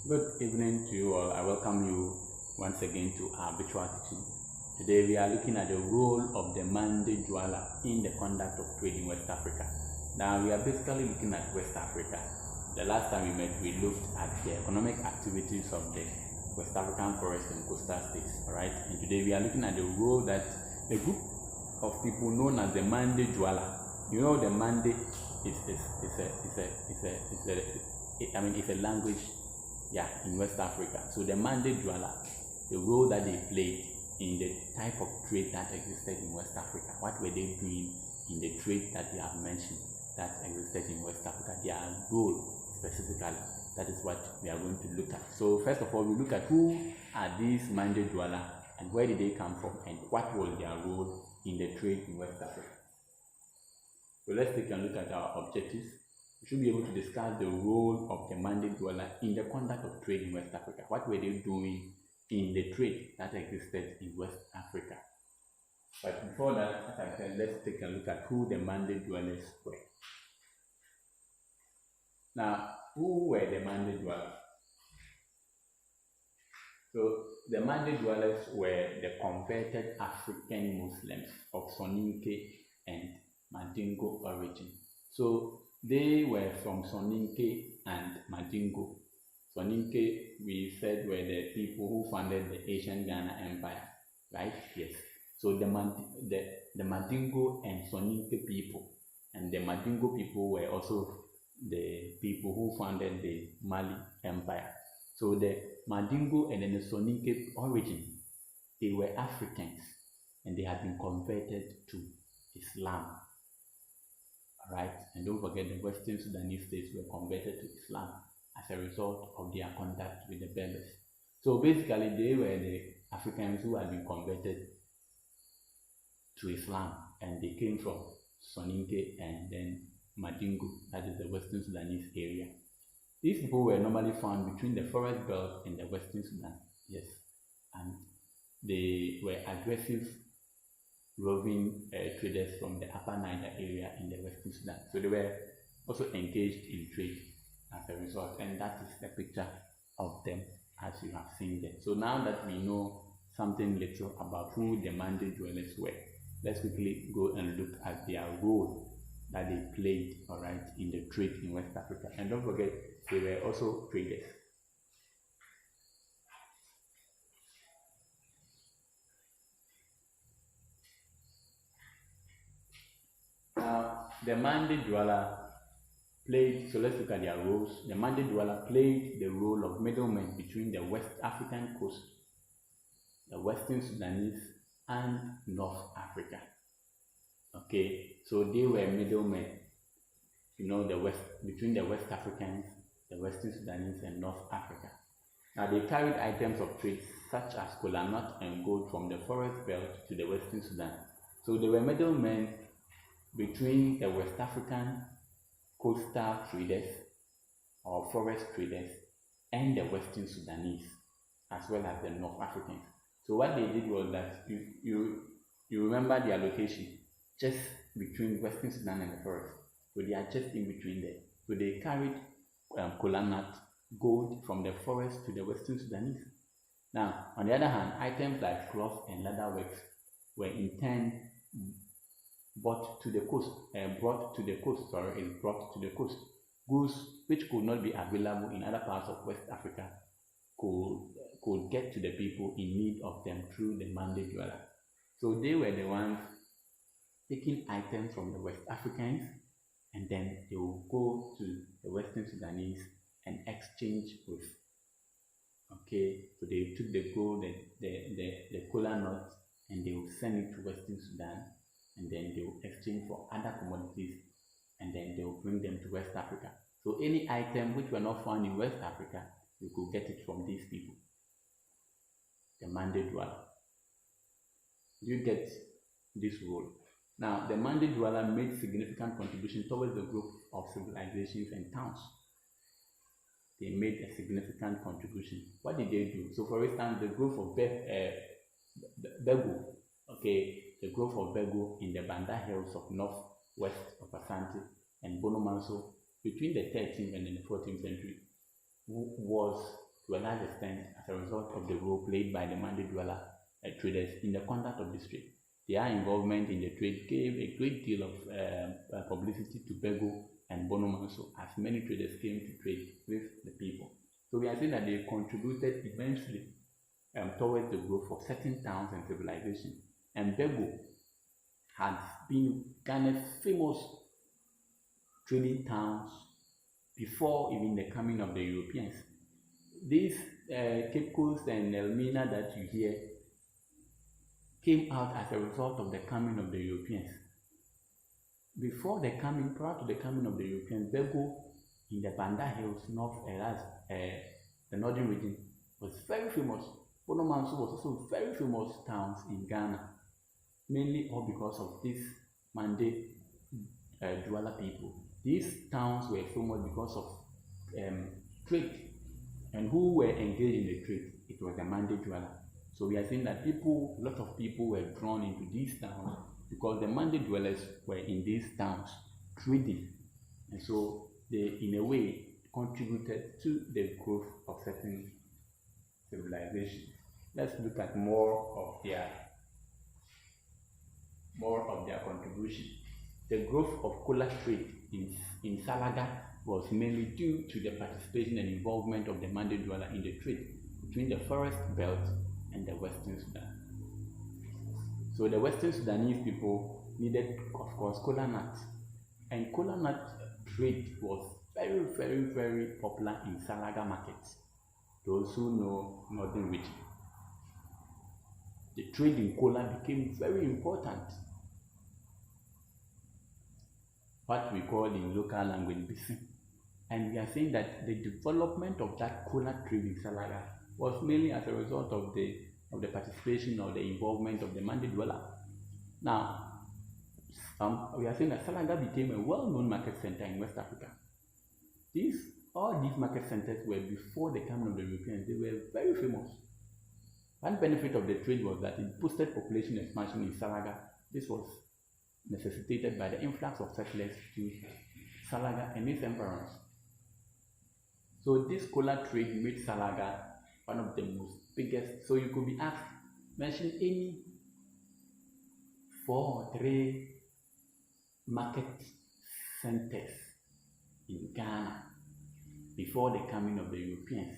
Good evening to you all. I welcome you once again to our virtual teaching. Today we are looking at the role of the Mande-Dyula in the conduct of trade in West Africa. Now we are basically looking at West Africa. The last time we met, we looked at the economic activities of the West African forest and coastal states. Alright, and today we are looking at the role that a group of people known as the Mande-Dyula. You know, the Mande it's a language, in West Africa. So the Mande-Dyula, the role that they played in the type of trade that existed in West Africa. What were they doing in the trade that we have mentioned that existed in West Africa? Their role specifically. That is what we are going to look at. So first of all, we look at who are these Mande-Dyula and where did they come from and what was their role in the trade in West Africa. So let's take a look at our objectives. We should be able to discuss the role of the Mande-Dyula in the conduct of trade in West Africa. What were they doing in the trade that existed in West Africa? But before that, as I said, let's take a look at who the Mande-Dyulas were. Now, who were the Mande-Dyulas? So, the Mande-Dyulas were the converted African Muslims of Soninke and Mandingo origin. So, they were from Soninke and Mandingo. Soninke, we said, were the people who founded the ancient Ghana Empire, right? Yes. So the Mandingo and Soninke people, and the Mandingo people were also the people who founded the Mali Empire. So the Mandingo and then the Soninke origin, they were Africans, and they had been converted to Islam. Alright, and don't forget the Western Sudanese states were converted to Islam as a result of their contact with the Berbers. So basically, they were the Africans who had been converted to Islam, and they came from Soninke and then Mandingo, that is the Western Sudanese area. These people were normally found between the forest belt and the Western Sudan, yes, and they were aggressive roving traders from the upper Niger area in the Western Sudan. So they were also engaged in trade as a result, and that is the picture of them as you have seen there. So now that we know something little about who the Mande-Dyulas were, let's quickly go and look at their role that they played, alright, in the trade in West Africa. And don't forget, they were also traders. Now, the Mande-Dyula played, so let's look at their roles. The Mande-Dyula played the role of middlemen between the West African coast, the Western Sudanese, and North Africa. Okay, so they were middlemen, between the West Africans, the Western Sudanese, and North Africa. Now, they carried items of trade such as kola nut and gold from the forest belt to the Western Sudan. So they were middlemen between the West African coastal traders or forest traders and the Western Sudanese, as well as the North Africans. So what they did was that you remember their location just between Western Sudan and the forest. So they are just in between there. So they carried kola nut, gold from the forest to the Western Sudanese. Now, on the other hand, items like cloth and leather works were in turn brought to the coast. Goods which could not be available in other parts of West Africa could get to the people in need of them through the Mande-Dyula. So they were the ones taking items from the West Africans, and then they will go to the Western Sudanese and exchange with. Okay, so they took the gold, the kola nut, and they will send it to Western Sudan, and then they will exchange for other commodities, and then they will bring them to West Africa. So any item which were not found in West Africa, you could get it from these people, the Mande-Dyula. Do you get this role? Now, the Mande-Dyula made significant contribution towards the growth of civilizations and towns. They made a significant contribution. What did they do? So, for instance, the growth of Bego, the growth of Bego in the Banda Hills of northwest of Asante and Bonomanso between the 13th and the 14th century was to a large extent as a result of the role played by the Mande-Dyula traders in the conduct of this trade. Their involvement in the trade gave a great deal of publicity to Bego and Bonomanso, as many traders came to trade with the people. So we are saying that they contributed immensely towards the growth of certain towns and civilizations. And Bego had been Ghana's famous trading towns before even the coming of the Europeans. These Cape Coast and Elmina that you hear came out as a result of the coming of the Europeans. Prior to the coming of the Europeans, Bego in the Banda Hills, the northern region, was very famous. Bonomanso was also very famous towns in Ghana, mainly all because of these Mande-Dyula people. These towns were famous because of trade, and who were engaged in the trade? It was the Mande-Dyula. So we are saying that a lot of people were drawn into these towns because the Mande-Dwellers were in these towns trading, and so they, in a way, contributed to the growth of certain civilizations. Let's look at more of their contribution. The growth of cola trade in Salaga was mainly due to the participation and involvement of the Mande-Dyula in the trade between the forest belt and the Western Sudan. So the Western Sudanese people needed, of course, cola nut, and cola nut trade was very, very, very popular in Salaga markets. Those who know northern region, the trade in cola became very important. What we call in local language bisi. And we are saying that the development of that cola trade in Salaga was mainly as a result of the participation or the involvement of the Mande-Dyula. Now, we are saying that Salaga became a well-known market center in West Africa. All these market centers were before the coming of the Europeans. They were very famous. One benefit of the trade was that it boosted population expansion in Salaga. This was necessitated by the influx of settlers to Salaga and its environs. So this cola trade made Salaga one of the most biggest. So you could be asked, mention any 4 or 3 market centers in Ghana before the coming of the Europeans.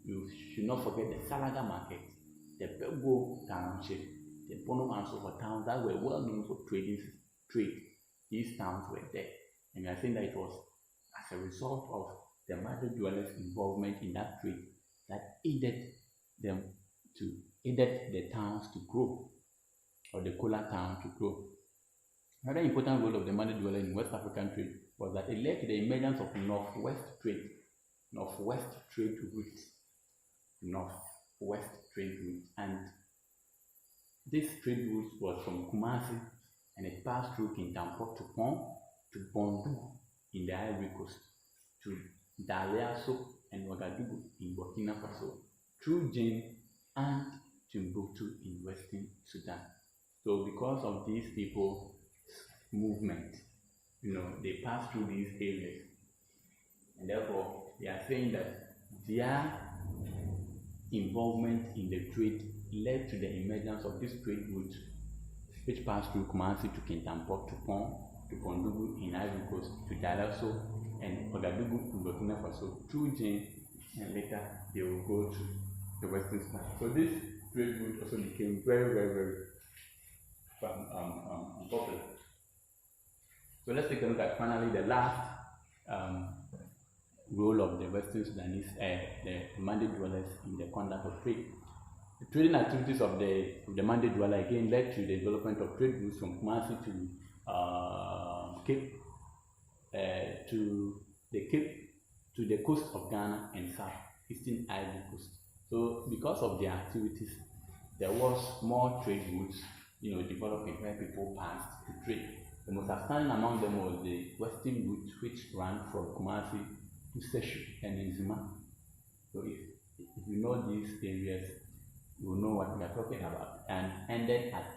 You should not forget the Salaga market, the Bego township, the Bonomanso towns that were well known for trade. These towns were there, and we are saying that it was as a result of the Mande-Dyula's involvement in that trade that aided the towns to grow, or the cola town to grow. Another important role of the Mande-Dyula in West African trade was that it led to the emergence of northwest trade routes, and this trade route was from Kumasi, and it passed through Kintampo to Bondu in the Ivory Coast, to Daliaso and Ouagadougou in Burkina Faso, through Jane and Timbuktu in Western Sudan. So because of these people's movement, they passed through these areas, and therefore they are saying that their involvement in the trade led to the emergence of this trade route, which passed through Kumasi to Kintampo to Bondugu in Ivory Coast, to Dalaso and Ouagadougou in Burkina Faso, through Jane, and later they will go to the Western Sudan. So this trade route also became very, very, very popular. So let's take a look at finally the last role of the Western Sudanese, the Mande-Dwellers in the conduct of trade. The trading activities of the Mande-Dyula again led to the development of trade routes from Kumasi to the coast of Ghana and southeastern Ivory Coast. So because of their activities, there was more trade routes, developing where people passed to trade. The most outstanding among them was the western route, which ran from Kumasi to Seshu and Nzima. So if you know these areas, you will know what we are talking about, and ended at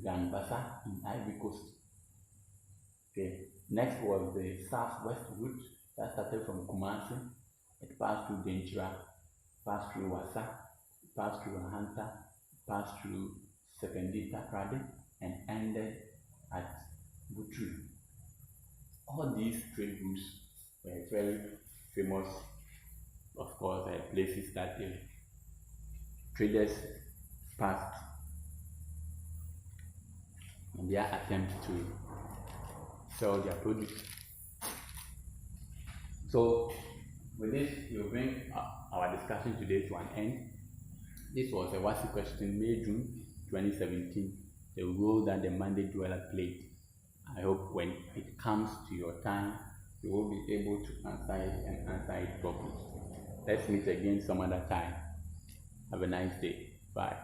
Zambasa in Ivory Coast. Okay. Next was the southwest route that started from Kumasi. It passed through Denchira passed through Wasa, passed through Ahanta, passed through Sekendita Prade, and ended at Butri. All these trade routes were very famous, of course, places that the traders passed in their attempt to sell their produce. So with this, we'll bring our discussion today to an end. This was a WASSCE question, May-June 2017, the role that the Mande-Dyula played. I hope when it comes to your time, you will be able to answer it and answer it properly. Let's meet again some other time. Have a nice day. Bye.